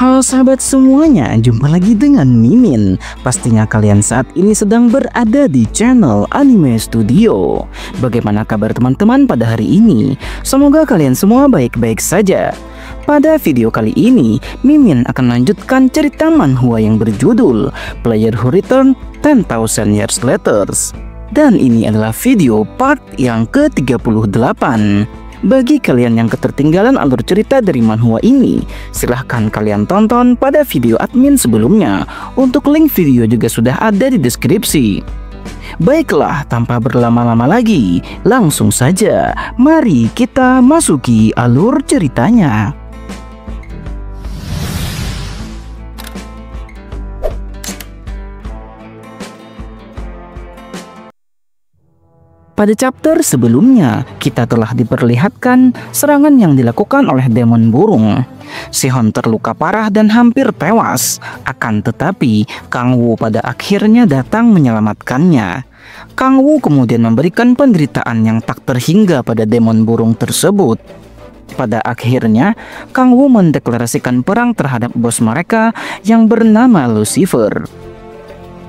Halo sahabat semuanya, jumpa lagi dengan Mimin. Pastinya kalian saat ini sedang berada di channel Anime Studio. Bagaimana kabar teman-teman pada hari ini? Semoga kalian semua baik-baik saja. Pada video kali ini, Mimin akan melanjutkan cerita manhwa yang berjudul Player Who Returned 10,000 Years Later. Dan ini adalah video part yang ke-38. Bagi kalian yang ketertinggalan alur cerita dari manhwa ini, silahkan kalian tonton pada video admin sebelumnya. Untuk link video juga sudah ada di deskripsi. Baiklah, tanpa berlama-lama lagi, langsung saja mari kita masuki alur ceritanya. Pada chapter sebelumnya, kita telah diperlihatkan serangan yang dilakukan oleh demon burung. Sihon terluka parah dan hampir tewas. Akan tetapi, Kang Woo pada akhirnya datang menyelamatkannya. Kang Woo kemudian memberikan penderitaan yang tak terhingga pada demon burung tersebut. Pada akhirnya, Kang Woo mendeklarasikan perang terhadap bos mereka yang bernama Lucifer.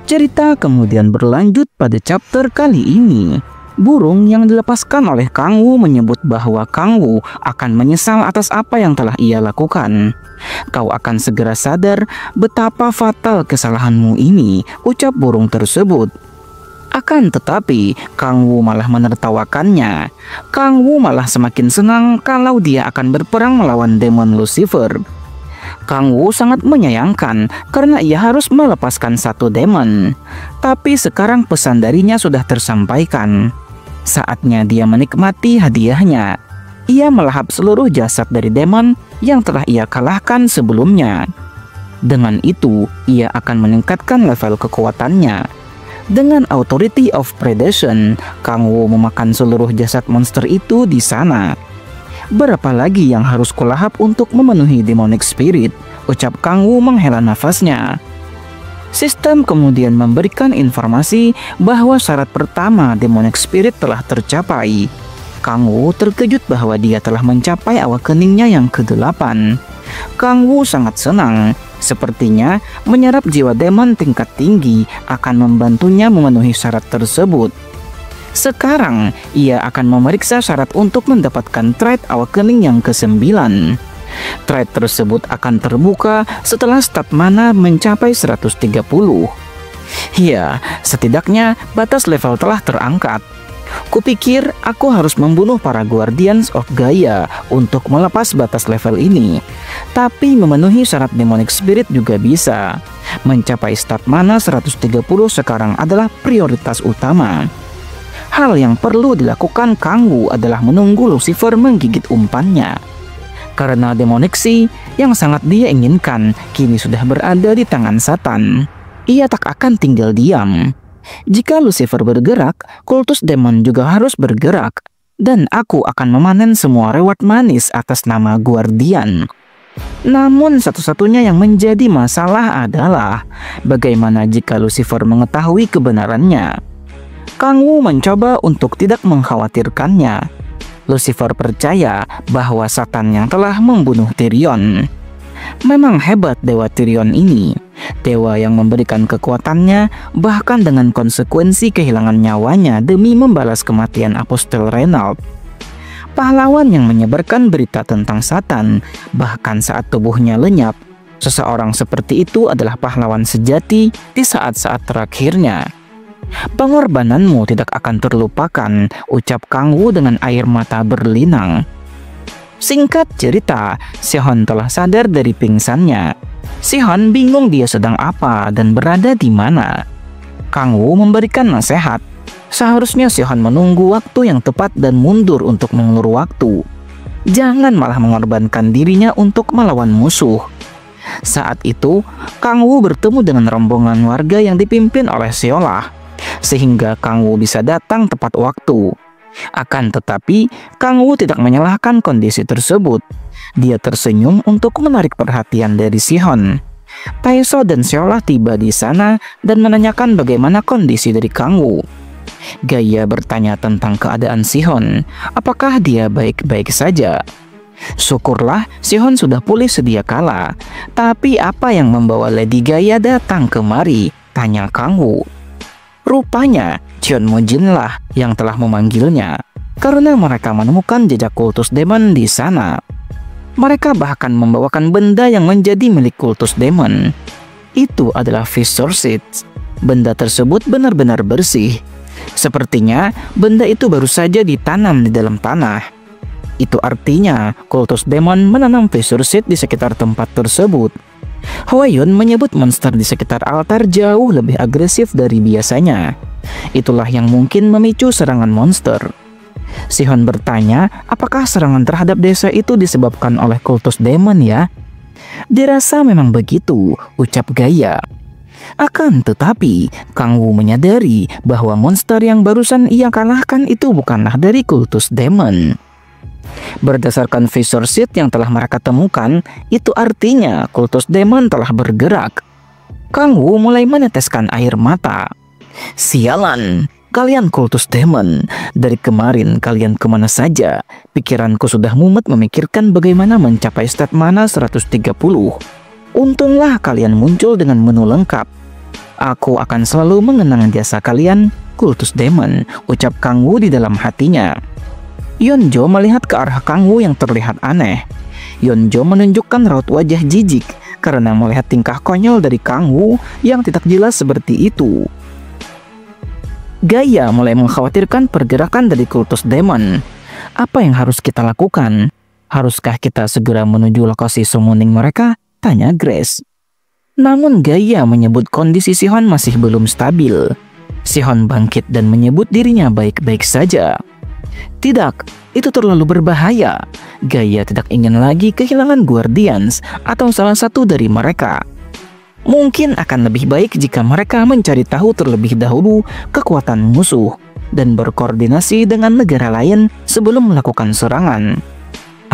Cerita kemudian berlanjut pada chapter kali ini. Burung yang dilepaskan oleh Kang Woo menyebut bahwa Kang Woo akan menyesal atas apa yang telah ia lakukan. "Kau akan segera sadar betapa fatal kesalahanmu ini," ucap burung tersebut. Akan tetapi, Kang Woo malah menertawakannya. Kang Woo malah semakin senang kalau dia akan berperang melawan demon Lucifer. Kang Woo sangat menyayangkan karena ia harus melepaskan satu demon. Tapi sekarang pesan darinya sudah tersampaikan. Saatnya dia menikmati hadiahnya. Ia melahap seluruh jasad dari demon yang telah ia kalahkan sebelumnya. Dengan itu, ia akan meningkatkan level kekuatannya. Dengan Authority of Predation, Kang Woo memakan seluruh jasad monster itu di sana. "Berapa lagi yang harus kulahap untuk memenuhi demonic spirit?" ucap Kang Woo menghela nafasnya. Sistem kemudian memberikan informasi bahwa syarat pertama demonic spirit telah tercapai. Kang Woo terkejut bahwa dia telah mencapai awakeningnya yang ke-8. Kang Woo sangat senang. Sepertinya menyerap jiwa demon tingkat tinggi akan membantunya memenuhi syarat tersebut. Sekarang, ia akan memeriksa syarat untuk mendapatkan trait awakening yang ke-9. Trait tersebut akan terbuka setelah stat mana mencapai 130. Ya, setidaknya batas level telah terangkat. Kupikir aku harus membunuh para Guardians of Gaia untuk melepas batas level ini. Tapi memenuhi syarat demonic spirit juga bisa. Mencapai stat mana 130 sekarang adalah prioritas utama. Hal yang perlu dilakukan Kang Woo adalah menunggu Lucifer menggigit umpannya. Karena demonic Sea yang sangat dia inginkan kini sudah berada di tangan Satan. Ia tak akan tinggal diam. Jika Lucifer bergerak, kultus demon juga harus bergerak. Dan aku akan memanen semua reward manis atas nama Guardian. Namun satu-satunya yang menjadi masalah adalah bagaimana jika Lucifer mengetahui kebenarannya. Kang Woo mencoba untuk tidak mengkhawatirkannya. Lucifer percaya bahwa Satan yang telah membunuh Tyrion. Memang hebat Dewa Tyrion ini. Dewa yang memberikan kekuatannya bahkan dengan konsekuensi kehilangan nyawanya demi membalas kematian Apostel Reynald. Pahlawan yang menyebarkan berita tentang Satan bahkan saat tubuhnya lenyap. Seseorang seperti itu adalah pahlawan sejati di saat-saat terakhirnya. "Pengorbananmu tidak akan terlupakan," ucap Kang Woo dengan air mata berlinang. Singkat cerita, Sihon telah sadar dari pingsannya. Sihon bingung dia sedang apa dan berada di mana. Kang Woo memberikan nasihat. Seharusnya Sihon menunggu waktu yang tepat dan mundur untuk mengulur waktu. Jangan malah mengorbankan dirinya untuk melawan musuh. Saat itu, Kang Woo bertemu dengan rombongan warga yang dipimpin oleh Seolah, sehingga Kang Woo bisa datang tepat waktu. Akan tetapi, Kang Woo tidak menyalahkan kondisi tersebut. Dia tersenyum untuk menarik perhatian dari Sihon. Taeso dan Seolah tiba di sana dan menanyakan bagaimana kondisi dari Kang Woo. Gaia bertanya tentang keadaan Sihon. Apakah dia baik-baik saja? Syukurlah Sihon sudah pulih sedia kala. Tapi apa yang membawa Lady Gaia datang kemari? Tanya Kang Wu. Rupanya Cheon Mo Jin lah yang telah memanggilnya, karena mereka menemukan jejak kultus demon di sana. Mereka bahkan membawakan benda yang menjadi milik kultus demon. Itu adalah Fissure Seeds. Benda tersebut benar-benar bersih. Sepertinya benda itu baru saja ditanam di dalam tanah. Itu artinya kultus demon menanam Fissure Seed di sekitar tempat tersebut. Hwayun menyebut monster di sekitar altar jauh lebih agresif dari biasanya. Itulah yang mungkin memicu serangan monster. Sihon bertanya, apakah serangan terhadap desa itu disebabkan oleh kultus demon ya? Dirasa memang begitu, ucap Gaia. Akan tetapi, Kang Wu menyadari bahwa monster yang barusan ia kalahkan itu bukanlah dari kultus demon. Berdasarkan Fissure Seed yang telah mereka temukan, itu artinya kultus demon telah bergerak. Kang Wu mulai meneteskan air mata. Sialan, kalian kultus demon. Dari kemarin kalian kemana saja? Pikiranku sudah mumet memikirkan bagaimana mencapai stat mana 130. Untunglah kalian muncul dengan menu lengkap. Aku akan selalu mengenang jasa kalian, kultus demon, ucap Kang Wu di dalam hatinya. Yeonjo melihat ke arah Kang Wu yang terlihat aneh. Yeonjo menunjukkan raut wajah jijik karena melihat tingkah konyol dari Kang Wu yang tidak jelas seperti itu. Gaia mulai mengkhawatirkan pergerakan dari kultus demon. Apa yang harus kita lakukan? Haruskah kita segera menuju lokasi summoning mereka? Tanya Grace. Namun Gaia menyebut kondisi Sihon masih belum stabil. Sihon bangkit dan menyebut dirinya baik-baik saja. Tidak, itu terlalu berbahaya. Gaia tidak ingin lagi kehilangan Guardians atau salah satu dari mereka. Mungkin akan lebih baik jika mereka mencari tahu terlebih dahulu kekuatan musuh dan berkoordinasi dengan negara lain sebelum melakukan serangan.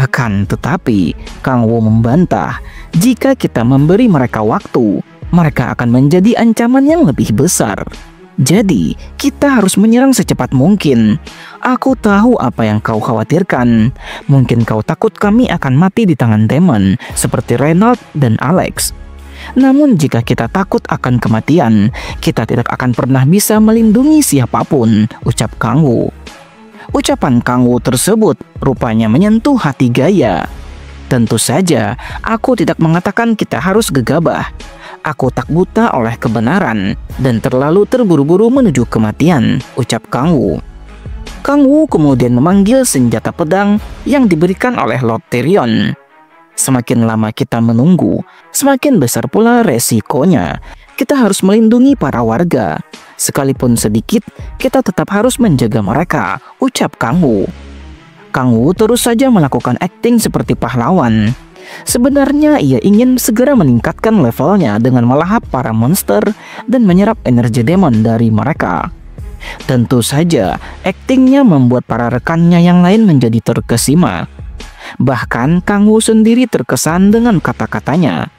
Akan tetapi, Kang Wu membantah, jika kita memberi mereka waktu, mereka akan menjadi ancaman yang lebih besar. Jadi, kita harus menyerang secepat mungkin. Aku tahu apa yang kau khawatirkan. Mungkin kau takut kami akan mati di tangan demon, seperti Reynald dan Alex. Namun jika kita takut akan kematian, kita tidak akan pernah bisa melindungi siapapun, ucap Kang Wu. Ucapan Kang Wu tersebut rupanya menyentuh hati Gaia. Tentu saja, aku tidak mengatakan kita harus gegabah. Aku tak buta oleh kebenaran dan terlalu terburu-buru menuju kematian, ucap Kang Wu. Kang Wu kemudian memanggil senjata pedang yang diberikan oleh Lord Tyrion. Semakin lama kita menunggu, semakin besar pula resikonya. Kita harus melindungi para warga. Sekalipun sedikit, kita tetap harus menjaga mereka, ucap Kang Wu. Kang Wu terus saja melakukan akting seperti pahlawan. Sebenarnya ia ingin segera meningkatkan levelnya dengan melahap para monster dan menyerap energi demon dari mereka. Tentu saja, aktingnya membuat para rekannya yang lain menjadi terkesima. Bahkan Kang Wu sendiri terkesan dengan kata-katanya.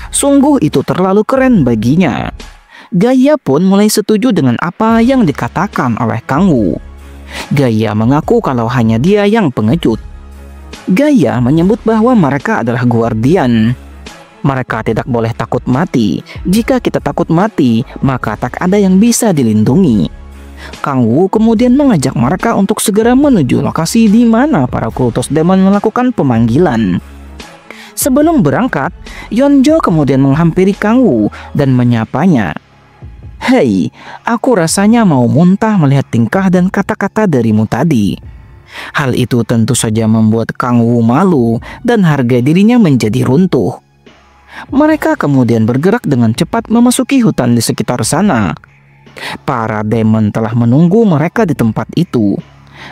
Sungguh itu terlalu keren baginya. Gaia pun mulai setuju dengan apa yang dikatakan oleh Kang Wu. Gaia mengaku kalau hanya dia yang pengecut. Gaia menyebut bahwa mereka adalah Guardian. Mereka tidak boleh takut mati. Jika kita takut mati, maka tak ada yang bisa dilindungi. Kang Wu kemudian mengajak mereka untuk segera menuju lokasi di mana para kultus demon melakukan pemanggilan. Sebelum berangkat, Yeonjo kemudian menghampiri Kang Wu dan menyapanya. Hei, aku rasanya mau muntah melihat tingkah dan kata-kata darimu tadi. Hal itu tentu saja membuat Kang Wu malu dan harga dirinya menjadi runtuh. Mereka kemudian bergerak dengan cepat memasuki hutan di sekitar sana. Para demon telah menunggu mereka di tempat itu.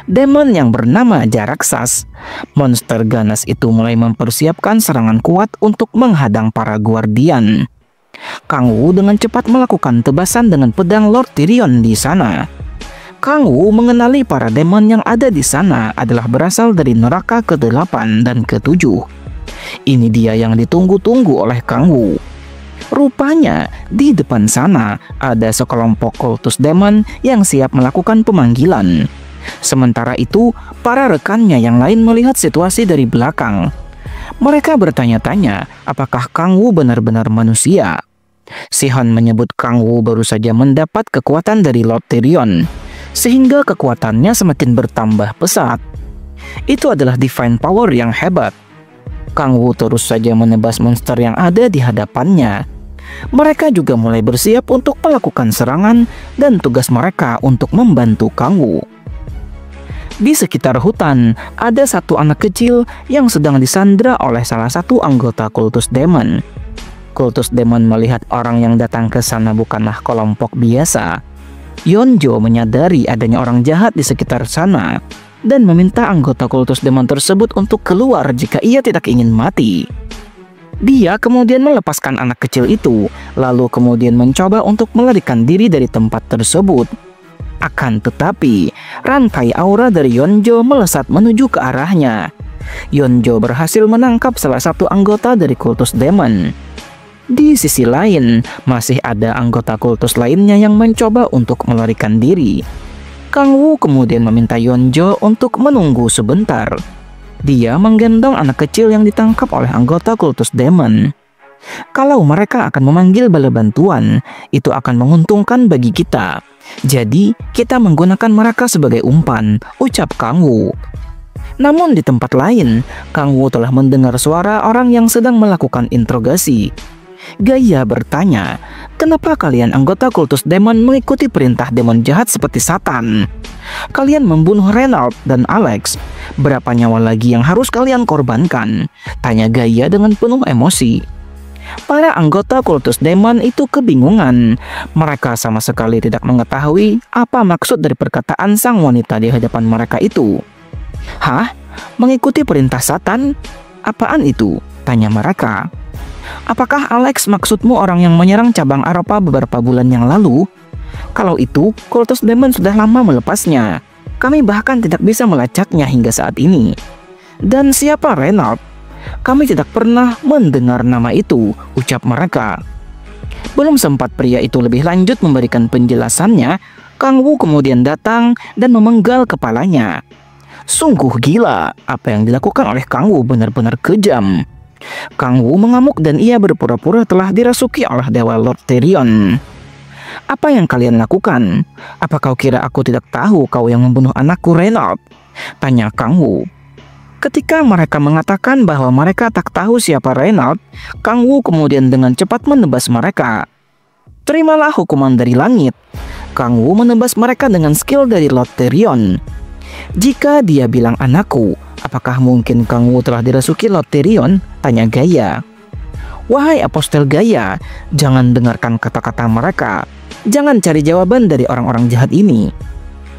Demon yang bernama Jaraksas. Monster ganas itu mulai mempersiapkan serangan kuat untuk menghadang para Guardian. Kang Wu dengan cepat melakukan tebasan dengan pedang Lord Tyrion di sana. Kang Wu mengenali para demon yang ada di sana adalah berasal dari neraka ke-8 dan ke-7. Ini dia yang ditunggu-tunggu oleh Kang Wu. Rupanya di depan sana ada sekelompok kultus demon yang siap melakukan pemanggilan. Sementara itu, para rekannya yang lain melihat situasi dari belakang. Mereka bertanya-tanya apakah Kang Wu benar-benar manusia. Sihon menyebut Kang Wu baru saja mendapat kekuatan dari Lord Tyrion, sehingga kekuatannya semakin bertambah pesat. Itu adalah divine power yang hebat. Kang Wu terus saja menebas monster yang ada di hadapannya. Mereka juga mulai bersiap untuk melakukan serangan dan tugas mereka untuk membantu Kang Wu. Di sekitar hutan, ada satu anak kecil yang sedang disandra oleh salah satu anggota kultus demon. Kultus demon melihat orang yang datang ke sana bukanlah kelompok biasa. Yeonjo menyadari adanya orang jahat di sekitar sana dan meminta anggota kultus demon tersebut untuk keluar jika ia tidak ingin mati. Dia kemudian melepaskan anak kecil itu, lalu kemudian mencoba untuk melarikan diri dari tempat tersebut. Akan tetapi, rantai aura dari Yeonjo melesat menuju ke arahnya. Yeonjo berhasil menangkap salah satu anggota dari kultus demon. Di sisi lain, masih ada anggota kultus lainnya yang mencoba untuk melarikan diri. Kang Wu kemudian meminta Yeonjo untuk menunggu sebentar. Dia menggendong anak kecil yang ditangkap oleh anggota kultus demon. Kalau mereka akan memanggil bala bantuan, itu akan menguntungkan bagi kita. Jadi, kita menggunakan mereka sebagai umpan, ucap Kang Wu. Namun di tempat lain, Kang Wu telah mendengar suara orang yang sedang melakukan interogasi. Gaia bertanya, "Kenapa kalian anggota kultus demon mengikuti perintah demon jahat seperti Satan? Kalian membunuh Reynald dan Alex. Berapa nyawa lagi yang harus kalian korbankan?" tanya Gaia dengan penuh emosi. Para anggota kultus demon itu kebingungan. Mereka sama sekali tidak mengetahui apa maksud dari perkataan sang wanita di hadapan mereka itu. "Hah? Mengikuti perintah Satan? Apaan itu?" tanya mereka. "Apakah Alex maksudmu orang yang menyerang cabang Eropa beberapa bulan yang lalu? Kalau itu, kultus demon sudah lama melepasnya. Kami bahkan tidak bisa melacaknya hingga saat ini. Dan siapa Reynald? Kami tidak pernah mendengar nama itu," ucap mereka. Belum sempat pria itu lebih lanjut memberikan penjelasannya, Kang Wu kemudian datang dan memenggal kepalanya. Sungguh gila, apa yang dilakukan oleh Kang Wu benar-benar kejam. Kang Wu mengamuk dan ia berpura-pura telah dirasuki oleh Dewa Lord Tyrion. "Apa yang kalian lakukan? Apa kau kira aku tidak tahu kau yang membunuh anakku Reynald?" tanya Kang Wu. Ketika mereka mengatakan bahwa mereka tak tahu siapa Reynald, Kang Wu kemudian dengan cepat menebas mereka. "Terimalah hukuman dari langit." Kang Wu menebas mereka dengan skill dari Lord Tyrion. "Jika dia bilang anakku, apakah mungkin Kang Wu telah dirasuki Lord Tyrion?" tanya Gaia. "Wahai Apostel Gaia, jangan dengarkan kata-kata mereka. Jangan cari jawaban dari orang-orang jahat ini.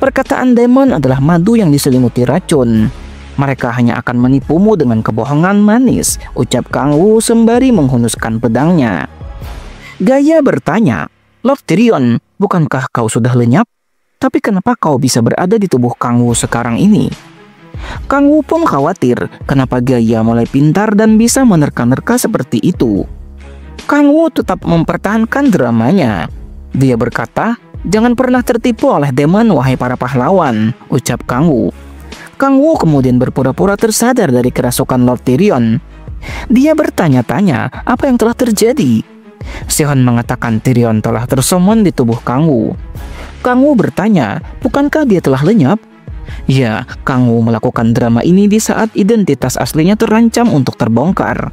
Perkataan demon adalah madu yang diselimuti racun. Mereka hanya akan menipumu dengan kebohongan manis," ucap Kang Wu sembari menghunuskan pedangnya. Gaia bertanya, "Lord Tyrion, bukankah kau sudah lenyap? Tapi kenapa kau bisa berada di tubuh Kang Wu sekarang ini?" Kang Wu pun khawatir kenapa Gaia mulai pintar dan bisa menerka-nerka seperti itu. Kang Wu tetap mempertahankan dramanya. Dia berkata, "Jangan pernah tertipu oleh demon, wahai para pahlawan," ucap Kang Wu. Kang Wu kemudian berpura-pura tersadar dari kerasukan Lord Tyrion. Dia bertanya-tanya apa yang telah terjadi. Sihon mengatakan Tyrion telah tersummon di tubuh Kang Wu. Kang Wu bertanya, bukankah dia telah lenyap? Ya, Kang Wu melakukan drama ini di saat identitas aslinya terancam untuk terbongkar.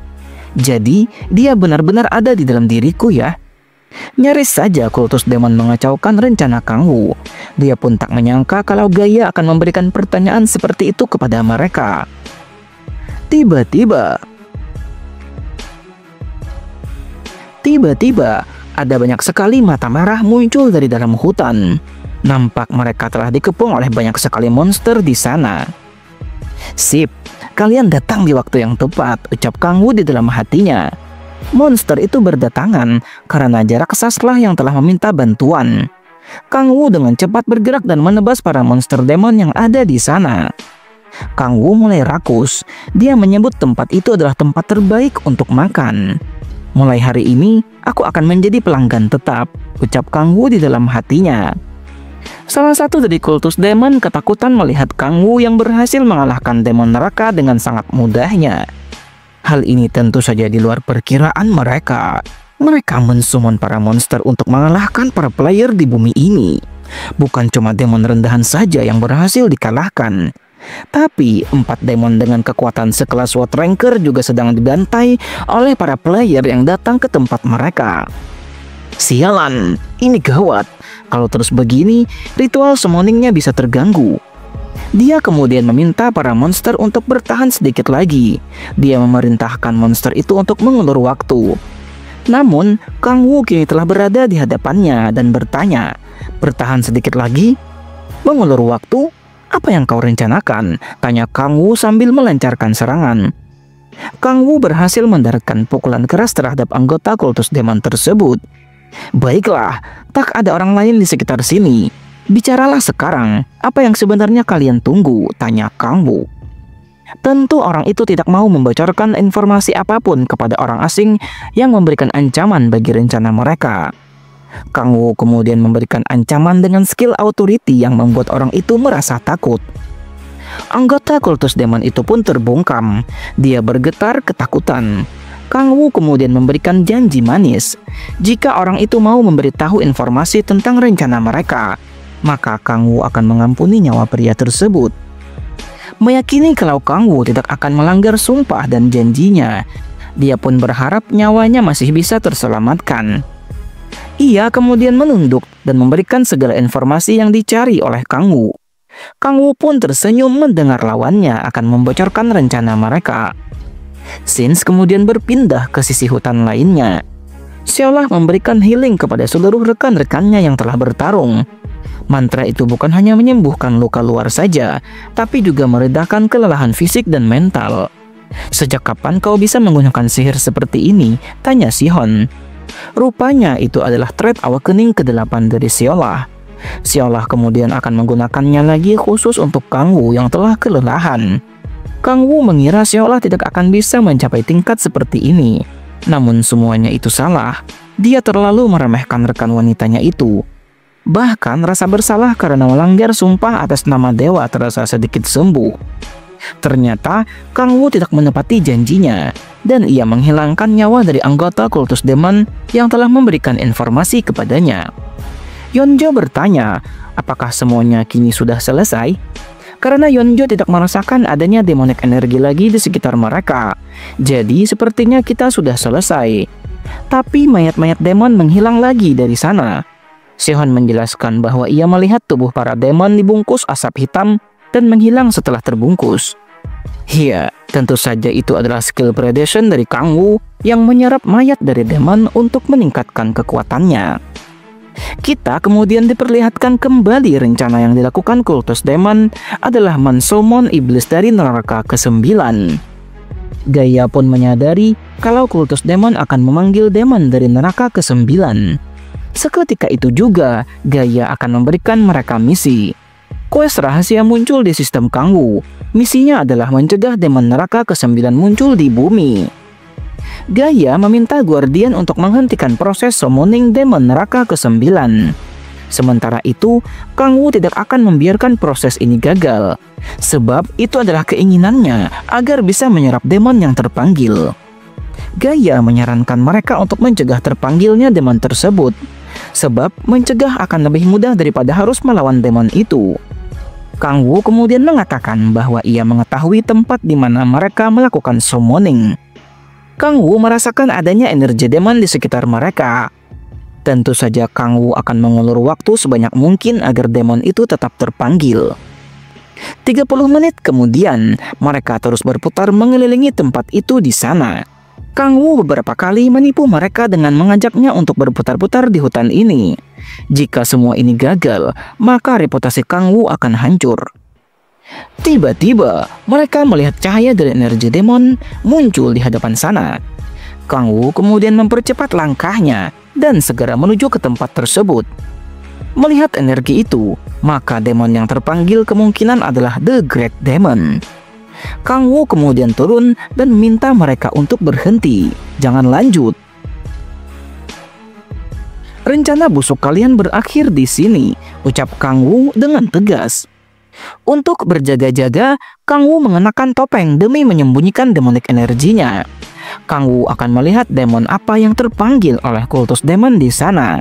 Jadi, dia benar-benar ada di dalam diriku ya. Nyaris saja kultus demon mengacaukan rencana Kang Wu. Dia pun tak menyangka kalau Gaia akan memberikan pertanyaan seperti itu kepada mereka. Tiba-tiba, ada banyak sekali mata merah muncul dari dalam hutan. Nampak mereka telah dikepung oleh banyak sekali monster di sana. "Sip, kalian datang di waktu yang tepat," ucap Kang Wu di dalam hatinya. Monster itu berdatangan karena raksaslah yang telah meminta bantuan. Kang Wu dengan cepat bergerak dan menebas para monster demon yang ada di sana. Kang Wu mulai rakus. Dia menyebut tempat itu adalah tempat terbaik untuk makan. "Mulai hari ini, aku akan menjadi pelanggan tetap," ucap Kang Wu di dalam hatinya. Salah satu dari kultus demon ketakutan melihat Kang Wu yang berhasil mengalahkan demon neraka dengan sangat mudahnya. Hal ini tentu saja di luar perkiraan mereka. Mereka mensummon para monster untuk mengalahkan para player di bumi ini. Bukan cuma demon rendahan saja yang berhasil dikalahkan, tapi 4 demon dengan kekuatan sekelas World Ranker juga sedang dibantai oleh para player yang datang ke tempat mereka. Sialan, ini gawat. Kalau terus begini, ritual summoningnya bisa terganggu. Dia kemudian meminta para monster untuk bertahan sedikit lagi. Dia memerintahkan monster itu untuk mengulur waktu. Namun, Kang Wu kini telah berada di hadapannya dan bertanya, "Bertahan sedikit lagi? Mengulur waktu? Apa yang kau rencanakan?" tanya Kang Wu sambil melancarkan serangan. Kang Wu berhasil mendaratkan pukulan keras terhadap anggota kultus demon tersebut. "Baiklah, tak ada orang lain di sekitar sini. Bicaralah sekarang, apa yang sebenarnya kalian tunggu?" tanya Kang Wu. Tentu orang itu tidak mau membocorkan informasi apapun kepada orang asing yang memberikan ancaman bagi rencana mereka. Kang Wu kemudian memberikan ancaman dengan skill authority yang membuat orang itu merasa takut. Anggota kultus demon itu pun terbungkam. Dia bergetar ketakutan. Kang Wu kemudian memberikan janji manis. Jika orang itu mau memberitahu informasi tentang rencana mereka, maka Kang Wu akan mengampuni nyawa pria tersebut. Meyakini kalau Kang Wu tidak akan melanggar sumpah dan janjinya, dia pun berharap nyawanya masih bisa terselamatkan. Ia kemudian menunduk dan memberikan segala informasi yang dicari oleh Kang Wu. Kang Wu pun tersenyum mendengar lawannya akan membocorkan rencana mereka. Sins kemudian berpindah ke sisi hutan lainnya. Seolah memberikan healing kepada seluruh rekan-rekannya yang telah bertarung. Mantra itu bukan hanya menyembuhkan luka luar saja, tapi juga meredakan kelelahan fisik dan mental. "Sejak kapan kau bisa menggunakan sihir seperti ini?" tanya Sihon. Rupanya itu adalah trait awakening ke-8 dari Seolah. Seolah kemudian akan menggunakannya lagi khusus untuk Kang Wu yang telah kelelahan. Kang Wu mengira Seolah tidak akan bisa mencapai tingkat seperti ini. Namun semuanya itu salah. Dia terlalu meremehkan rekan wanitanya itu. Bahkan rasa bersalah karena melanggar sumpah atas nama dewa terasa sedikit sembuh. Ternyata Kang Wu tidak menepati janjinya, dan ia menghilangkan nyawa dari anggota kultus demon yang telah memberikan informasi kepadanya. Yeonjo bertanya, apakah semuanya kini sudah selesai? Karena Yeonjo tidak merasakan adanya demonic energi lagi di sekitar mereka. Jadi sepertinya kita sudah selesai. Tapi mayat-mayat demon menghilang lagi dari sana. Sehon menjelaskan bahwa ia melihat tubuh para demon dibungkus asap hitam dan menghilang setelah terbungkus. Iya, tentu saja itu adalah skill predation dari Kang Wu yang menyerap mayat dari demon untuk meningkatkan kekuatannya. Kita kemudian diperlihatkan kembali rencana yang dilakukan kultus demon adalah mensummon iblis dari neraka ke-9. Gaia pun menyadari kalau kultus demon akan memanggil demon dari neraka ke-9. Seketika itu juga, Gaia akan memberikan mereka misi. Quest rahasia muncul di sistem Kang Wu. Misinya adalah mencegah demon neraka ke-9 muncul di bumi. Gaia meminta Guardian untuk menghentikan proses summoning demon neraka ke-9. Sementara itu, Kang Wu tidak akan membiarkan proses ini gagal, sebab itu adalah keinginannya agar bisa menyerap demon yang terpanggil. Gaia menyarankan mereka untuk mencegah terpanggilnya demon tersebut, sebab mencegah akan lebih mudah daripada harus melawan demon itu. Kang Wu kemudian mengatakan bahwa ia mengetahui tempat di mana mereka melakukan summoning. Kang Wu merasakan adanya energi demon di sekitar mereka. Tentu saja Kang Wu akan mengulur waktu sebanyak mungkin agar demon itu tetap terpanggil. 30 menit kemudian, mereka terus berputar mengelilingi tempat itu di sana. Kang Wu beberapa kali menipu mereka dengan mengajaknya untuk berputar-putar di hutan ini. Jika semua ini gagal, maka reputasi Kang Wu akan hancur. Tiba-tiba, mereka melihat cahaya dari energi demon muncul di hadapan sana. Kang Wu kemudian mempercepat langkahnya dan segera menuju ke tempat tersebut. Melihat energi itu, maka demon yang terpanggil kemungkinan adalah The Great Demon. Kang Wu kemudian turun dan meminta mereka untuk berhenti, jangan lanjut. Rencana busuk kalian berakhir di sini. ucap Kang Wu dengan tegas. Untuk berjaga-jaga, Kang Wu mengenakan topeng demi menyembunyikan demonic energinya. Kang Wu akan melihat demon apa yang terpanggil oleh kultus demon di sana.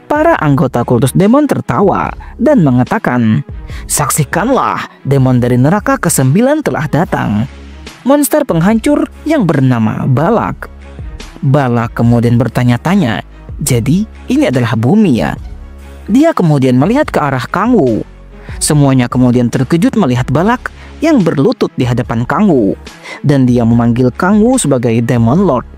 Para anggota kultus demon tertawa dan mengatakan, "Saksikanlah, demon dari neraka ke-9 telah datang." Monster penghancur yang bernama Balak. Balak kemudian bertanya-tanya, "Jadi ini adalah bumi ya?" Dia kemudian melihat ke arah Kang Wu. Semuanya kemudian terkejut melihat Balak yang berlutut di hadapan Kang Wu. Dan dia memanggil Kang Wu sebagai Demon Lord.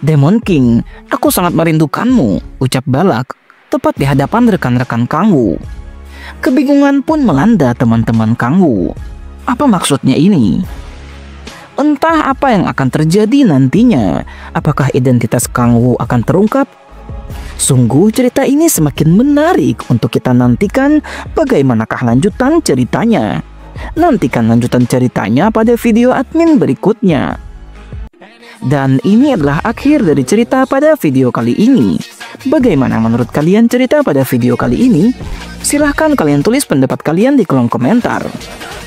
"Demon King, aku sangat merindukanmu," ucap Balak, tepat di hadapan rekan-rekan Kang Wu. Kebingungan pun melanda teman-teman Kang Wu. Apa maksudnya ini? Entah apa yang akan terjadi nantinya. Apakah identitas Kang Wu akan terungkap? Sungguh cerita ini semakin menarik untuk kita nantikan bagaimanakah lanjutan ceritanya. Nantikan lanjutan ceritanya pada video admin berikutnya. Dan ini adalah akhir dari cerita pada video kali ini. Bagaimana menurut kalian cerita pada video kali ini? Silahkan kalian tulis pendapat kalian di kolom komentar.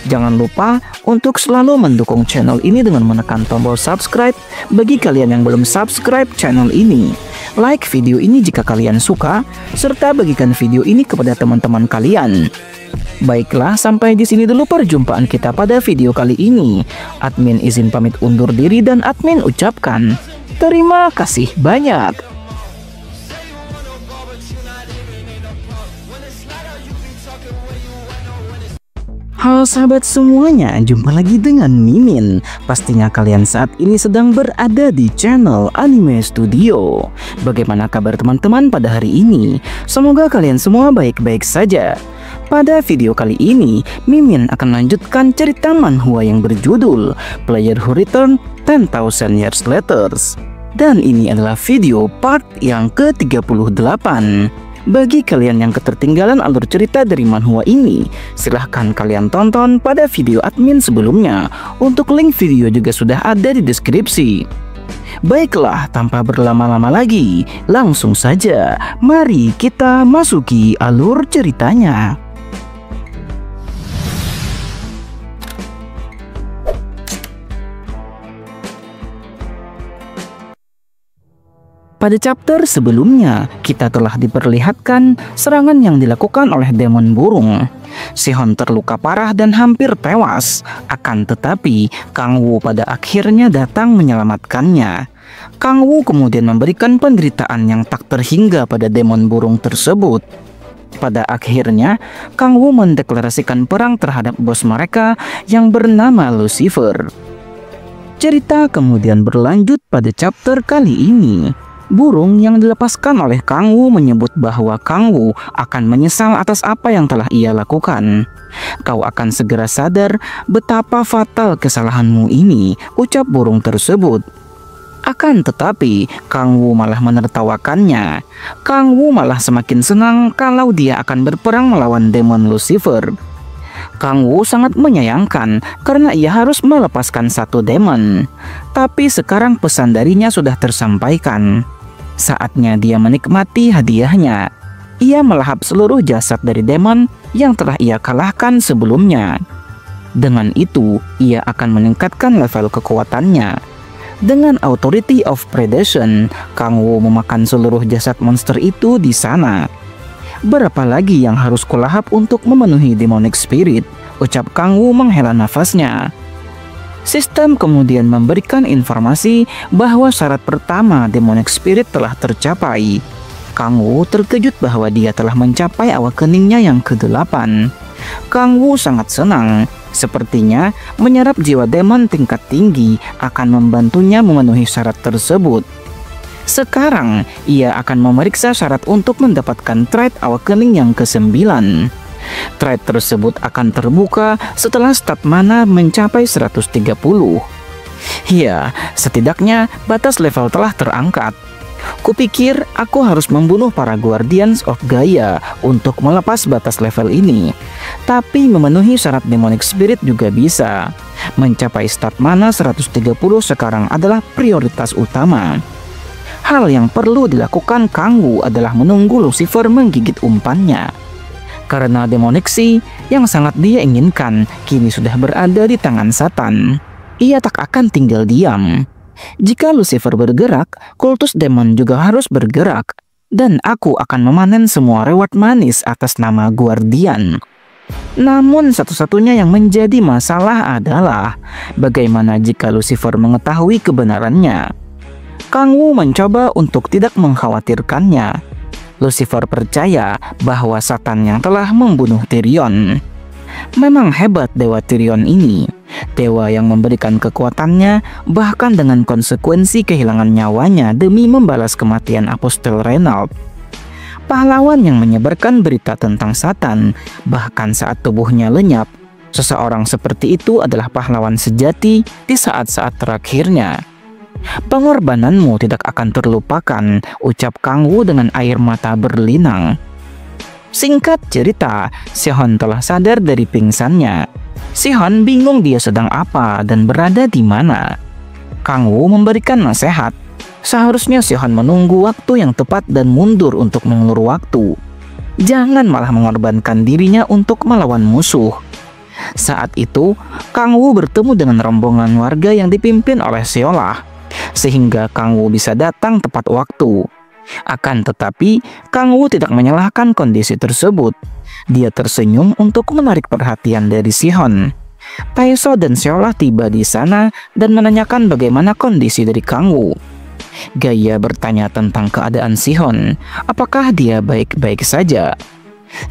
Jangan lupa untuk selalu mendukung channel ini dengan menekan tombol subscribe bagi kalian yang belum subscribe channel ini. Like video ini jika kalian suka, serta bagikan video ini kepada teman-teman kalian. Baiklah, sampai di sini dulu perjumpaan kita pada video kali ini. Admin izin pamit undur diri dan admin ucapkan terima kasih banyak. Halo sahabat semuanya, jumpa lagi dengan Mimin. Pastinya kalian saat ini sedang berada di channel Anime Studio. Bagaimana kabar teman-teman pada hari ini? Semoga kalian semua baik-baik saja. Pada video kali ini, Mimin akan melanjutkan cerita manhwa yang berjudul Player Who Returned 10,000 Years Later. Dan ini adalah video part yang ke-38. Bagi kalian yang ketertinggalan alur cerita dari manhwa ini, silahkan kalian tonton pada video admin sebelumnya. Untuk link video juga sudah ada di deskripsi. Baiklah, tanpa berlama-lama lagi, langsung saja mari kita masuki alur ceritanya. Pada chapter sebelumnya, kita telah diperlihatkan serangan yang dilakukan oleh demon burung. Sihon terluka parah dan hampir tewas. Akan tetapi, Kang Wu pada akhirnya datang menyelamatkannya. Kang Wu kemudian memberikan penderitaan yang tak terhingga pada demon burung tersebut. Pada akhirnya, Kang Wu mendeklarasikan perang terhadap bos mereka yang bernama Lucifer. Cerita kemudian berlanjut pada chapter kali ini. Burung yang dilepaskan oleh Kang Wu menyebut bahwa Kang Wu akan menyesal atas apa yang telah ia lakukan. "Kau akan segera sadar betapa fatal kesalahanmu ini," ucap burung tersebut. Akan tetapi, Kang Wu malah menertawakannya. Kang Wu malah semakin senang kalau dia akan berperang melawan demon Lucifer. Kang Wu sangat menyayangkan karena ia harus melepaskan satu demon. Tapi sekarang pesan darinya sudah tersampaikan. Saatnya dia menikmati hadiahnya. Ia melahap seluruh jasad dari demon yang telah ia kalahkan sebelumnya. Dengan itu, ia akan meningkatkan level kekuatannya. Dengan Authority of Predation, Kang Wu memakan seluruh jasad monster itu di sana. "Berapa lagi yang harus kulahap untuk memenuhi demonic spirit?" ucap Kang Wu menghela nafasnya. Sistem kemudian memberikan informasi bahwa syarat pertama demonic spirit telah tercapai. Kang Wu terkejut bahwa dia telah mencapai awakeningnya yang ke-8. Kang Wu sangat senang. Sepertinya menyerap jiwa demon tingkat tinggi akan membantunya memenuhi syarat tersebut. Sekarang ia akan memeriksa syarat untuk mendapatkan trait awakening yang ke-9. Trait tersebut akan terbuka setelah stat mana mencapai 130. Ya, setidaknya batas level telah terangkat. Kupikir aku harus membunuh para Guardians of Gaia untuk melepas batas level ini. Tapi memenuhi syarat demonic spirit juga bisa. Mencapai stat mana 130 sekarang adalah prioritas utama. Hal yang perlu dilakukan Kang Wu adalah menunggu Lucifer menggigit umpannya. Karena demoniksi yang sangat dia inginkan kini sudah berada di tangan Satan. Ia tak akan tinggal diam. Jika Lucifer bergerak, kultus demon juga harus bergerak. Dan aku akan memanen semua reward manis atas nama Guardian. Namun satu-satunya yang menjadi masalah adalah bagaimana jika Lucifer mengetahui kebenarannya. Kang Wu mencoba untuk tidak mengkhawatirkannya. Lucifer percaya bahwa Satan yang telah membunuh Tyrion. Memang hebat Dewa Tyrion ini, dewa yang memberikan kekuatannya bahkan dengan konsekuensi kehilangan nyawanya demi membalas kematian Apostel Reynald. Pahlawan yang menyebarkan berita tentang Satan, bahkan saat tubuhnya lenyap. Seseorang seperti itu adalah pahlawan sejati di saat-saat terakhirnya. Pengorbananmu tidak akan terlupakan, ucap Kang Wu dengan air mata berlinang. Singkat cerita, Sihon telah sadar dari pingsannya. Sihon bingung dia sedang apa dan berada di mana. Kang Wu memberikan nasihat. Seharusnya Sihon menunggu waktu yang tepat dan mundur untuk mengulur waktu. Jangan malah mengorbankan dirinya untuk melawan musuh. Saat itu, Kang Wu bertemu dengan rombongan warga yang dipimpin oleh Seolah, sehingga Kang Wu bisa datang tepat waktu. Akan tetapi, Kang Wu tidak menyalahkan kondisi tersebut. Dia tersenyum untuk menarik perhatian dari Sihon. Taeso dan Seolah tiba di sana dan menanyakan bagaimana kondisi dari Kang Wu. Gaia bertanya tentang keadaan Sihon, apakah dia baik-baik saja.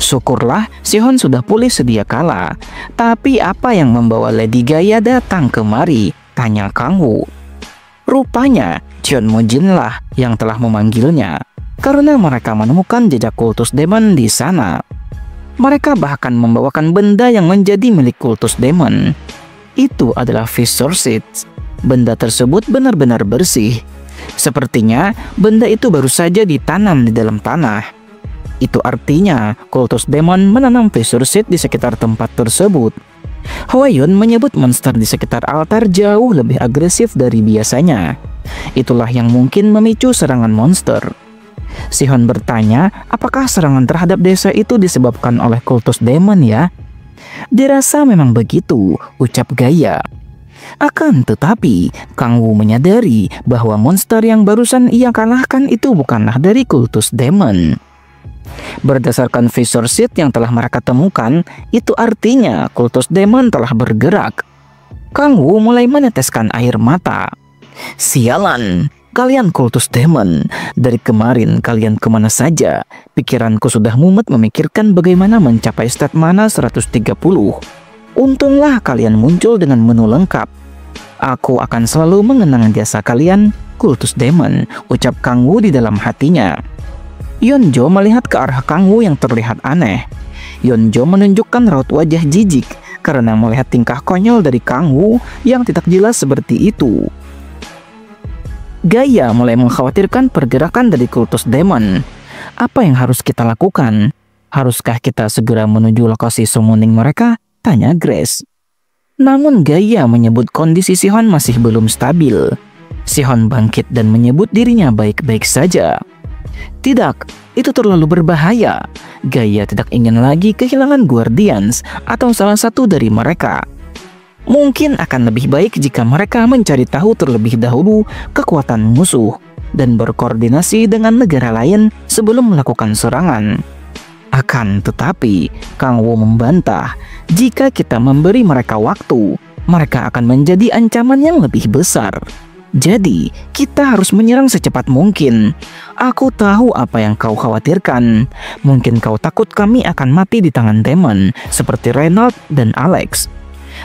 Syukurlah Sihon sudah pulih sedia kala. Tapi apa yang membawa Lady Gaia datang kemari? Tanya Kang Wu. Rupanya Cheon Mujin lah yang telah memanggilnya, karena mereka menemukan jejak kultus demon di sana. Mereka bahkan membawakan benda yang menjadi milik kultus demon. Itu adalah Fissure Seeds. Benda tersebut benar-benar bersih. Sepertinya benda itu baru saja ditanam di dalam tanah. Itu artinya kultus demon menanam Fissure Seed di sekitar tempat tersebut. Hwayun menyebut monster di sekitar altar jauh lebih agresif dari biasanya. Itulah yang mungkin memicu serangan monster. Sihon bertanya, apakah serangan terhadap desa itu disebabkan oleh kultus demon ya? Dirasa memang begitu, ucap Gaia. Akan tetapi, Kang Wu menyadari bahwa monster yang barusan ia kalahkan itu bukanlah dari kultus demon. Berdasarkan Fissure Seed yang telah mereka temukan, itu artinya kultus demon telah bergerak. Kang Wu mulai meneteskan air mata. Sialan, kalian kultus demon. Dari kemarin kalian kemana saja? Pikiranku sudah mumet memikirkan bagaimana mencapai stat mana 130. Untunglah kalian muncul dengan menu lengkap. Aku akan selalu mengenang jasa kalian, kultus demon, ucap Kang Wu di dalam hatinya. Yeonjo melihat ke arah Kang Wu yang terlihat aneh. Yeonjo menunjukkan raut wajah jijik karena melihat tingkah konyol dari Kang Wu yang tidak jelas seperti itu. Gaia mulai mengkhawatirkan pergerakan dari kultus demon. Apa yang harus kita lakukan? Haruskah kita segera menuju lokasi summoning mereka? Tanya Grace. Namun Gaia menyebut kondisi Sihon masih belum stabil. Sihon bangkit dan menyebut dirinya baik-baik saja. Tidak, itu terlalu berbahaya. Gaia tidak ingin lagi kehilangan Guardians atau salah satu dari mereka. Mungkin akan lebih baik jika mereka mencari tahu terlebih dahulu kekuatan musuh dan berkoordinasi dengan negara lain sebelum melakukan serangan. Akan tetapi, Kang Wu membantah, jika kita memberi mereka waktu, mereka akan menjadi ancaman yang lebih besar. Jadi, kita harus menyerang secepat mungkin. Aku tahu apa yang kau khawatirkan. Mungkin kau takut kami akan mati di tangan demon, seperti Reynald dan Alex.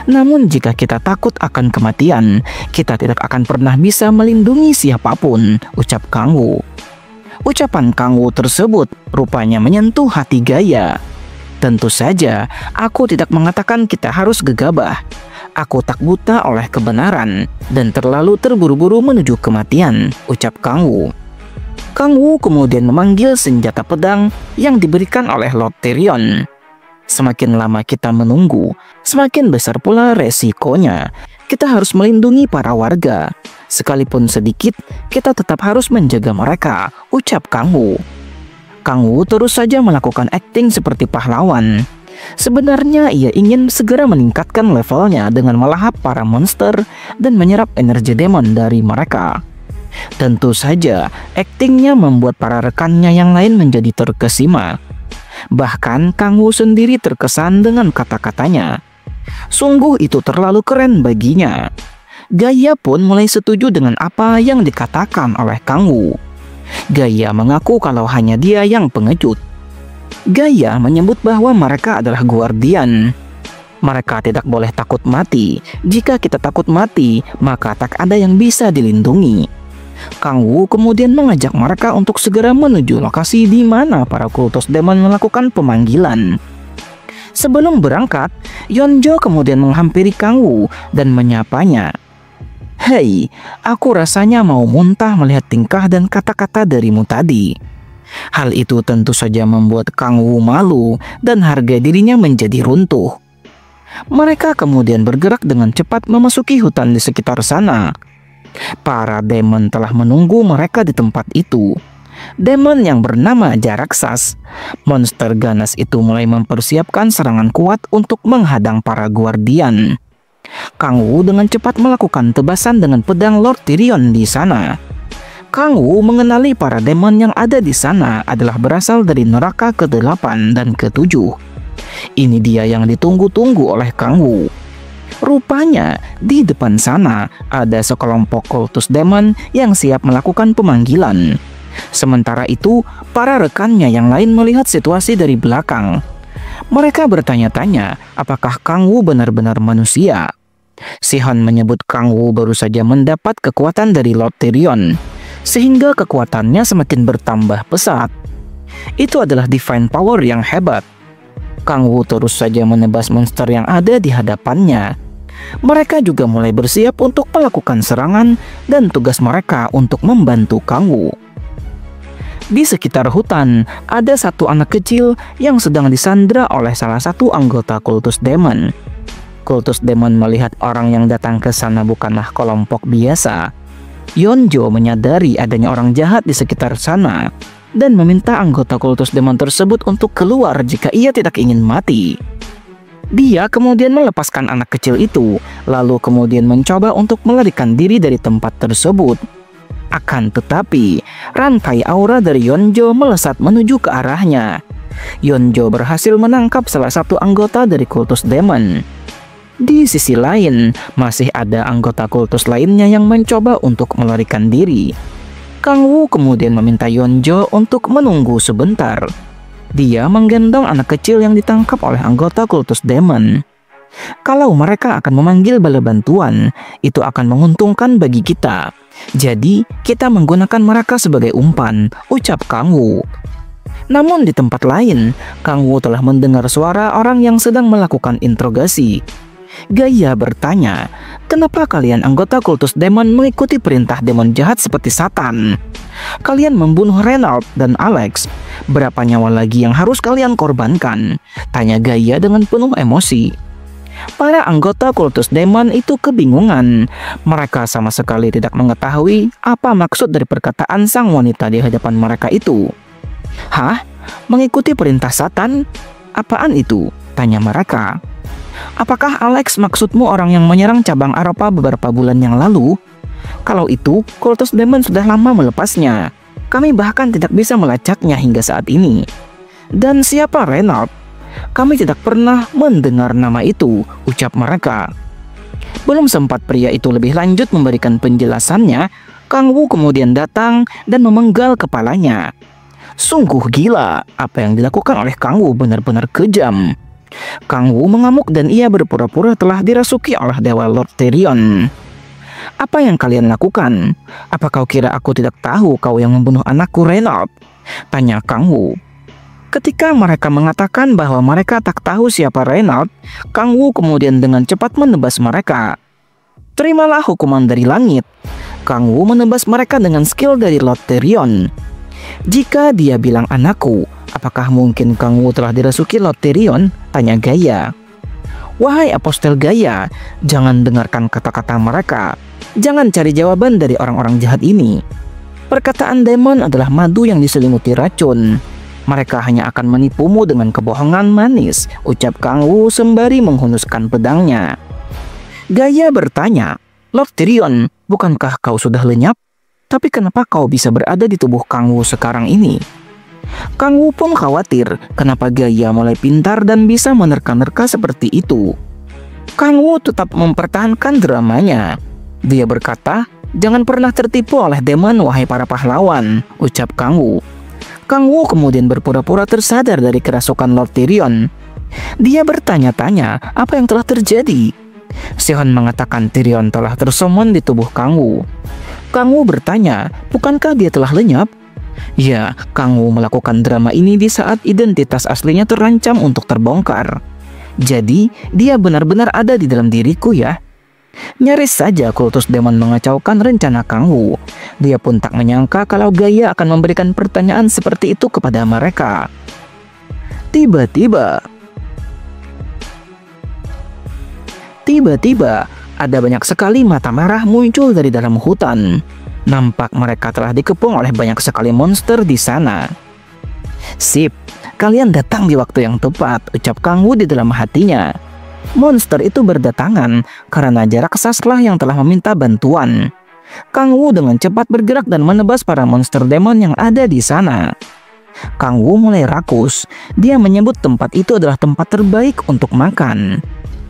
Namun jika kita takut akan kematian, kita tidak akan pernah bisa melindungi siapapun, ucap Kang Wu. Ucapan Kang Wu tersebut rupanya menyentuh hati Gaia. Tentu saja, aku tidak mengatakan kita harus gegabah. Aku tak buta oleh kebenaran dan terlalu terburu-buru menuju kematian, ucap Kang Wu. Kang Wu kemudian memanggil senjata pedang yang diberikan oleh Lord Tyrion. Semakin lama kita menunggu, semakin besar pula resikonya. kita harus melindungi para warga. Sekalipun sedikit, kita tetap harus menjaga mereka, ucap Kang Wu. Kang Wu terus saja melakukan akting seperti pahlawan. Sebenarnya ia ingin segera meningkatkan levelnya dengan melahap para monster dan menyerap energi demon dari mereka. Tentu saja, aktingnya membuat para rekannya yang lain menjadi terkesima. Bahkan Kang Wu sendiri terkesan dengan kata-katanya. Sungguh itu terlalu keren baginya. Gaia pun mulai setuju dengan apa yang dikatakan oleh Kang Wu. Gaia mengaku kalau hanya dia yang pengecut. Gaia menyebut bahwa mereka adalah guardian. Mereka tidak boleh takut mati. Jika kita takut mati, maka tak ada yang bisa dilindungi. Kang Wu kemudian mengajak mereka untuk segera menuju lokasi di mana para kultus demon melakukan pemanggilan. Sebelum berangkat, Yeonjo kemudian menghampiri Kang Wu dan menyapanya. "Hei, aku rasanya mau muntah melihat tingkah dan kata-kata darimu tadi." Hal itu tentu saja membuat Kang Wu malu dan harga dirinya menjadi runtuh. Mereka kemudian bergerak dengan cepat memasuki hutan di sekitar sana. Para demon telah menunggu mereka di tempat itu. Demon yang bernama Jaraksas, monster ganas itu mulai mempersiapkan serangan kuat untuk menghadang para guardian. Kang Wu dengan cepat melakukan tebasan dengan pedang Lord Tyrion di sana. Kang Wu mengenali para demon yang ada di sana adalah berasal dari neraka ke-8 dan ke-7. Ini dia yang ditunggu-tunggu oleh Kang Wu. Rupanya di depan sana ada sekelompok kultus demon yang siap melakukan pemanggilan. Sementara itu, para rekannya yang lain melihat situasi dari belakang. Mereka bertanya-tanya apakah Kang Wu benar-benar manusia. Sihon menyebut Kang Wu baru saja mendapat kekuatan dari Lord Tyrion, sehingga kekuatannya semakin bertambah pesat. Itu adalah divine power yang hebat. Kang Wu terus saja menebas monster yang ada di hadapannya. Mereka juga mulai bersiap untuk melakukan serangan dan tugas mereka untuk membantu Kang Wu. Di sekitar hutan, ada satu anak kecil yang sedang disandra oleh salah satu anggota kultus demon. Kultus demon melihat orang yang datang ke sana bukanlah kelompok biasa. Yeonjo menyadari adanya orang jahat di sekitar sana dan meminta anggota kultus demon tersebut untuk keluar jika ia tidak ingin mati. Dia kemudian melepaskan anak kecil itu, lalu kemudian mencoba untuk melarikan diri dari tempat tersebut. Akan tetapi, rantai aura dari Yeonjo melesat menuju ke arahnya. Yeonjo berhasil menangkap salah satu anggota dari kultus demon. Di sisi lain, masih ada anggota kultus lainnya yang mencoba untuk melarikan diri. Kang Wu kemudian meminta Yeonjo untuk menunggu sebentar. Dia menggendong anak kecil yang ditangkap oleh anggota kultus demon. Kalau mereka akan memanggil bala bantuan, itu akan menguntungkan bagi kita. Jadi, kita menggunakan mereka sebagai umpan, ucap Kang Wu. Namun di tempat lain, Kang Wu telah mendengar suara orang yang sedang melakukan interogasi. Gaia bertanya, "Kenapa kalian anggota kultus demon mengikuti perintah demon jahat seperti Satan? Kalian membunuh Reynald dan Alex. Berapa nyawa lagi yang harus kalian korbankan?" tanya Gaia dengan penuh emosi. Para anggota kultus demon itu kebingungan. Mereka sama sekali tidak mengetahui apa maksud dari perkataan sang wanita di hadapan mereka itu. "Hah? Mengikuti perintah Satan? Apaan itu?" tanya mereka. "Apakah Alex maksudmu orang yang menyerang cabang Eropa beberapa bulan yang lalu? Kalau itu, kultus demon sudah lama melepasnya. Kami bahkan tidak bisa melacaknya hingga saat ini. Dan siapa Reynald? Kami tidak pernah mendengar nama itu," ucap mereka. Belum sempat pria itu lebih lanjut memberikan penjelasannya, Kang Wu kemudian datang dan memenggal kepalanya. Sungguh gila, apa yang dilakukan oleh Kang Wu benar-benar kejam. Kang Wu mengamuk dan ia berpura-pura telah dirasuki oleh Dewa Lord Tyrion. "Apa yang kalian lakukan? Apa kau kira aku tidak tahu kau yang membunuh anakku Reynald?" tanya Kang Wu. Ketika mereka mengatakan bahwa mereka tak tahu siapa Reynald, Kang Wu kemudian dengan cepat menebas mereka. Terimalah hukuman dari langit. Kang Wu menebas mereka dengan skill dari Lord Tyrion. Jika dia bilang anakku, apakah mungkin Kang Wu telah dirasuki Lord Tyrion? Tanya Gaia. Wahai apostel Gaia, jangan dengarkan kata-kata mereka. Jangan cari jawaban dari orang-orang jahat ini. Perkataan demon adalah madu yang diselimuti racun. Mereka hanya akan menipumu dengan kebohongan manis, ucap Kang Wu sembari menghunuskan pedangnya. Gaia bertanya, Lord Tyrion, bukankah kau sudah lenyap? Tapi kenapa kau bisa berada di tubuh Kang Wu sekarang ini? Kang Wu pun khawatir kenapa Gaia mulai pintar dan bisa menerka-nerka seperti itu. Kang Wu tetap mempertahankan dramanya. Dia berkata, jangan pernah tertipu oleh demon wahai para pahlawan, ucap Kang Wu. Kang Wu kemudian berpura-pura tersadar dari kerasukan Lord Tyrion. Dia bertanya-tanya apa yang telah terjadi. Sihon mengatakan Tyrion telah tersummon di tubuh Kang Wu. Kang Wu bertanya, bukankah dia telah lenyap? Ya, Kang Wu melakukan drama ini di saat identitas aslinya terancam untuk terbongkar. Jadi, dia benar-benar ada di dalam diriku ya. Nyaris saja kultus demon mengacaukan rencana Kang Wu. Dia pun tak menyangka kalau Gaia akan memberikan pertanyaan seperti itu kepada mereka. Tiba-tiba, ada banyak sekali mata merah muncul dari dalam hutan. Nampak mereka telah dikepung oleh banyak sekali monster di sana. Sip, kalian datang di waktu yang tepat, ucap Kang Wu di dalam hatinya. Monster itu berdatangan karena raksaslah yang telah meminta bantuan. Kang Wu dengan cepat bergerak dan menebas para monster demon yang ada di sana. Kang Wu mulai rakus. Dia menyebut tempat itu adalah tempat terbaik untuk makan.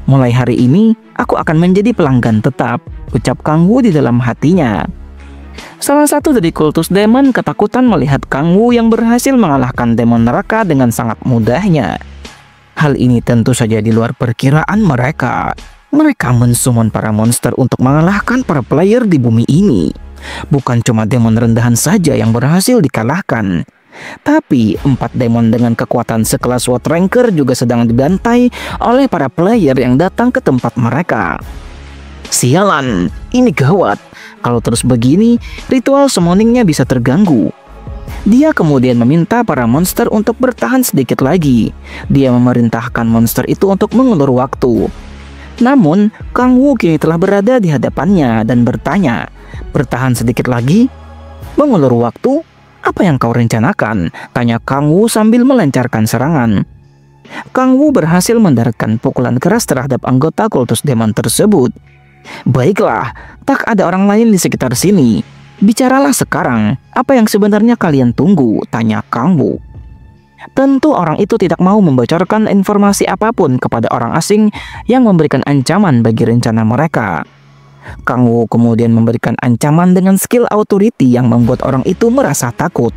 Mulai hari ini, aku akan menjadi pelanggan tetap, ucap Kang Wu di dalam hatinya. Salah satu dari kultus demon ketakutan melihat Kang Wu yang berhasil mengalahkan demon neraka dengan sangat mudahnya. Hal ini tentu saja di luar perkiraan mereka. Mereka mensummon para monster untuk mengalahkan para player di bumi ini. Bukan cuma demon rendahan saja yang berhasil dikalahkan, tapi 4 demon dengan kekuatan sekelas World Ranker juga sedang dibantai oleh para player yang datang ke tempat mereka. Sialan, ini gawat. Kalau terus begini, ritual summoningnya bisa terganggu. Dia kemudian meminta para monster untuk bertahan sedikit lagi. Dia memerintahkan monster itu untuk mengulur waktu. Namun, Kang Wu kini telah berada di hadapannya dan bertanya, bertahan sedikit lagi? Mengulur waktu? Apa yang kau rencanakan? Tanya Kang Wu sambil melancarkan serangan. Kang Wu berhasil mendaratkan pukulan keras terhadap anggota kultus demon tersebut. Baiklah, tak ada orang lain di sekitar sini. Bicaralah sekarang, apa yang sebenarnya kalian tunggu? Tanya Kang Wu. Tentu orang itu tidak mau membocorkan informasi apapun kepada orang asing yang memberikan ancaman bagi rencana mereka. Kang Wu kemudian memberikan ancaman dengan skill authority yang membuat orang itu merasa takut.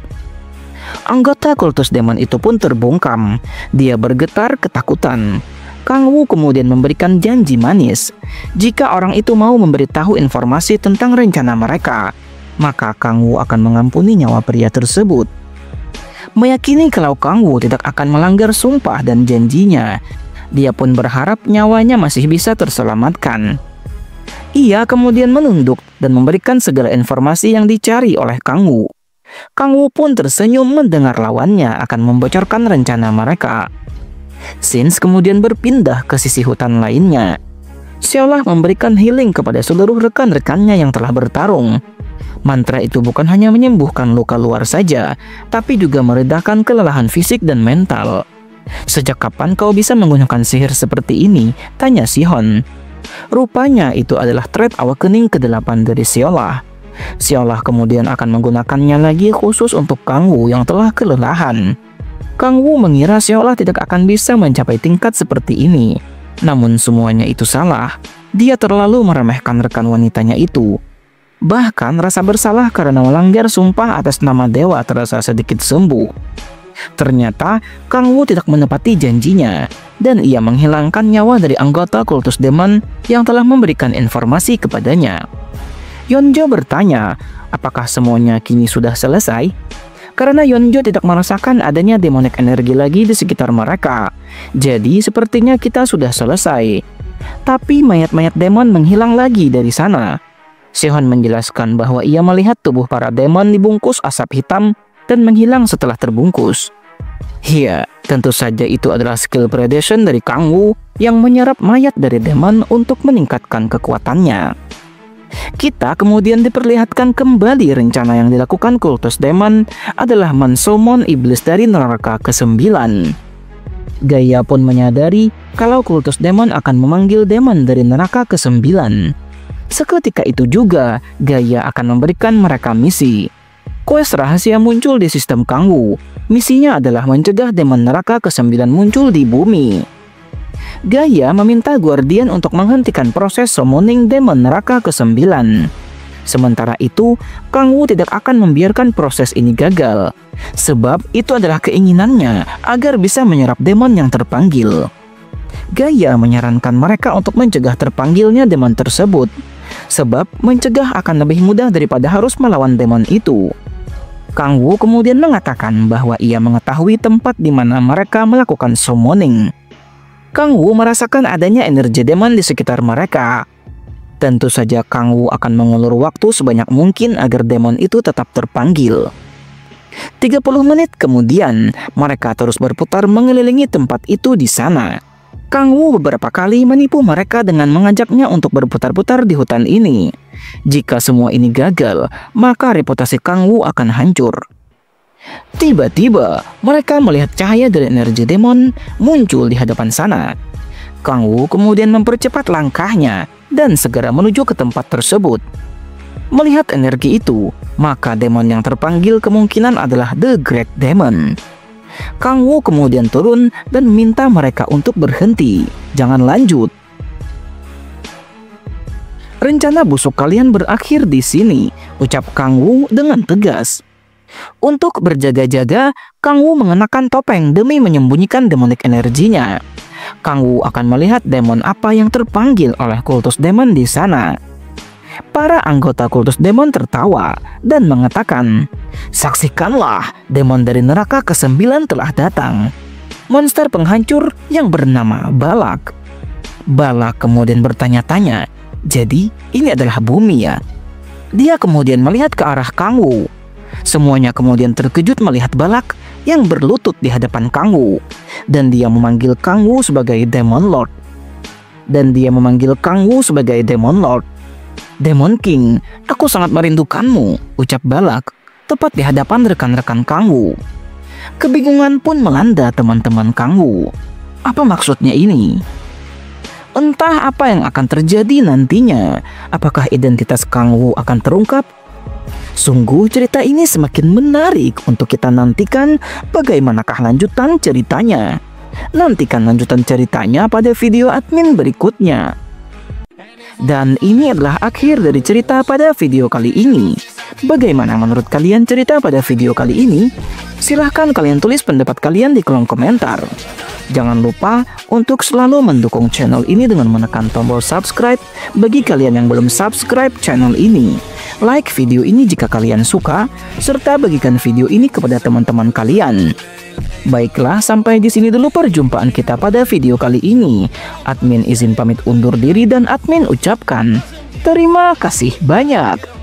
Anggota kultus demon itu pun terbungkam. Dia bergetar ketakutan. Kang Wu kemudian memberikan janji manis. Jika orang itu mau memberitahu informasi tentang rencana mereka, maka Kang Wu akan mengampuni nyawa pria tersebut. Meyakini kalau Kang Wu tidak akan melanggar sumpah dan janjinya, dia pun berharap nyawanya masih bisa terselamatkan. Ia kemudian menunduk dan memberikan segala informasi yang dicari oleh Kang Wu. Kang Wu pun tersenyum mendengar lawannya akan membocorkan rencana mereka. Sins kemudian berpindah ke sisi hutan lainnya. Xiaolah memberikan healing kepada seluruh rekan-rekannya yang telah bertarung. Mantra itu bukan hanya menyembuhkan luka luar saja, tapi juga meredakan kelelahan fisik dan mental. Sejak kapan kau bisa menggunakan sihir seperti ini? Tanya Sihon. Rupanya itu adalah trait awakening ke-8 dari Xiaolah. Xiaolah kemudian akan menggunakannya lagi khusus untuk Kang Wu yang telah kelelahan. Kang Wu mengira Xiaolah tidak akan bisa mencapai tingkat seperti ini. Namun semuanya itu salah. Dia terlalu meremehkan rekan wanitanya itu. Bahkan rasa bersalah karena melanggar sumpah atas nama dewa terasa sedikit sembuh. Ternyata Kang Wu tidak menepati janjinya, dan ia menghilangkan nyawa dari anggota kultus demon yang telah memberikan informasi kepadanya. Yonjo bertanya, apakah semuanya kini sudah selesai? Karena Yonjo tidak merasakan adanya demonic energi lagi di sekitar mereka. Jadi sepertinya kita sudah selesai. Tapi mayat-mayat demon menghilang lagi dari sana. Sihon menjelaskan bahwa ia melihat tubuh para demon dibungkus asap hitam dan menghilang setelah terbungkus. Iya, tentu saja itu adalah skill predation dari Kang Wu yang menyerap mayat dari demon untuk meningkatkan kekuatannya. Kita kemudian diperlihatkan kembali rencana yang dilakukan kultus demon adalah mensummon iblis dari neraka ke-9. Gaia pun menyadari kalau kultus demon akan memanggil demon dari neraka ke-9. Seketika itu juga, Gaia akan memberikan mereka misi. Quest rahasia muncul di sistem Kang Wu. Misinya adalah mencegah demon neraka ke-9 muncul di bumi. Gaia meminta Guardian untuk menghentikan proses summoning demon neraka ke-9. Sementara itu, Kang Wu tidak akan membiarkan proses ini gagal, sebab itu adalah keinginannya agar bisa menyerap demon yang terpanggil. Gaia menyarankan mereka untuk mencegah terpanggilnya demon tersebut, sebab mencegah akan lebih mudah daripada harus melawan demon itu. Kang Wu kemudian mengatakan bahwa ia mengetahui tempat di mana mereka melakukan summoning. Kang Wu merasakan adanya energi demon di sekitar mereka. Tentu saja Kang Wu akan mengulur waktu sebanyak mungkin agar demon itu tetap terpanggil. 30 menit kemudian, mereka terus berputar mengelilingi tempat itu di sana. Kang Wu beberapa kali menipu mereka dengan mengajaknya untuk berputar-putar di hutan ini. Jika semua ini gagal, maka reputasi Kang Wu akan hancur. Tiba-tiba, mereka melihat cahaya dari energi demon muncul di hadapan sana. Kang Wu kemudian mempercepat langkahnya dan segera menuju ke tempat tersebut. Melihat energi itu, maka demon yang terpanggil kemungkinan adalah The Great Demon. Kang Wu kemudian turun dan minta mereka untuk berhenti, jangan lanjut. Rencana busuk kalian berakhir di sini, ucap Kang Wu dengan tegas. Untuk berjaga-jaga, Kang Wu mengenakan topeng demi menyembunyikan demonik energinya. Kang Wu akan melihat demon apa yang terpanggil oleh kultus demon di sana. Para anggota kultus demon tertawa dan mengatakan, "Saksikanlah, demon dari neraka ke-9 telah datang. Monster penghancur yang bernama Balak." Balak kemudian bertanya-tanya, "Jadi ini adalah bumi ya?" Dia kemudian melihat ke arah Kang Wu. Semuanya kemudian terkejut melihat Balak yang berlutut di hadapan Kang Wu, dan dia memanggil Kang Wu sebagai Demon Lord. "Demon King, aku sangat merindukanmu," ucap Balak, tepat di hadapan rekan-rekan Kang Wu. Kebingungan pun melanda teman-teman Kang Wu. Apa maksudnya ini? Entah apa yang akan terjadi nantinya. Apakah identitas Kang Wu akan terungkap? Sungguh cerita ini semakin menarik untuk kita nantikan bagaimanakah lanjutan ceritanya. Nantikan lanjutan ceritanya pada video admin berikutnya. Dan ini adalah akhir dari cerita pada video kali ini. Bagaimana menurut kalian cerita pada video kali ini? Silahkan kalian tulis pendapat kalian di kolom komentar. Jangan lupa untuk selalu mendukung channel ini dengan menekan tombol subscribe bagi kalian yang belum subscribe channel ini. Like video ini jika kalian suka, serta bagikan video ini kepada teman-teman kalian. Baiklah, sampai di sini dulu perjumpaan kita pada video kali ini. Admin izin pamit undur diri dan admin ucapkan terima kasih banyak.